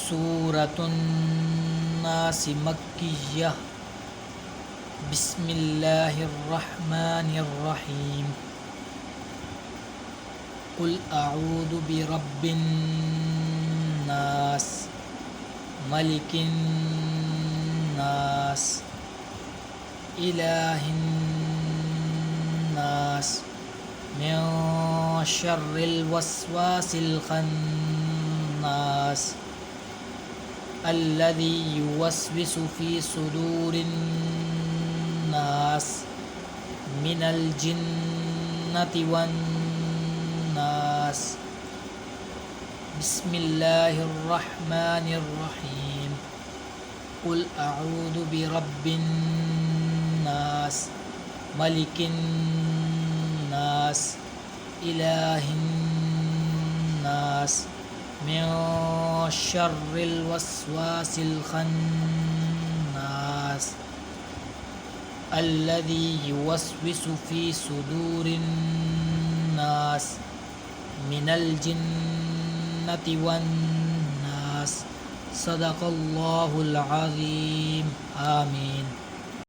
सूरतुन नास मक्किय्यह बिस्मिल्लाहिर्रहमानिर्रहीम कुल अऊदु बिरब्बिन नास मलिकिन नास इलाहिन नास मिन शर्रिल वस्वासिल खन्नास अल्लज़ी युवस्विसु फी सुदूरिन नास मिनल जिन्नति वन नास बिस्मिल्लाहिर्रहमानिर्रहीम कुल अऊदु बिरब्बिन नास मलिकिन नास इलाहिन नास मिन शर्रिल वस्वासिल खन्नास अल्लज़ी युवस्विसु फी सुदूरिन नास मिनल जिन्नति वन नास सदक़ल्लाहुल अज़ीम। आमीन।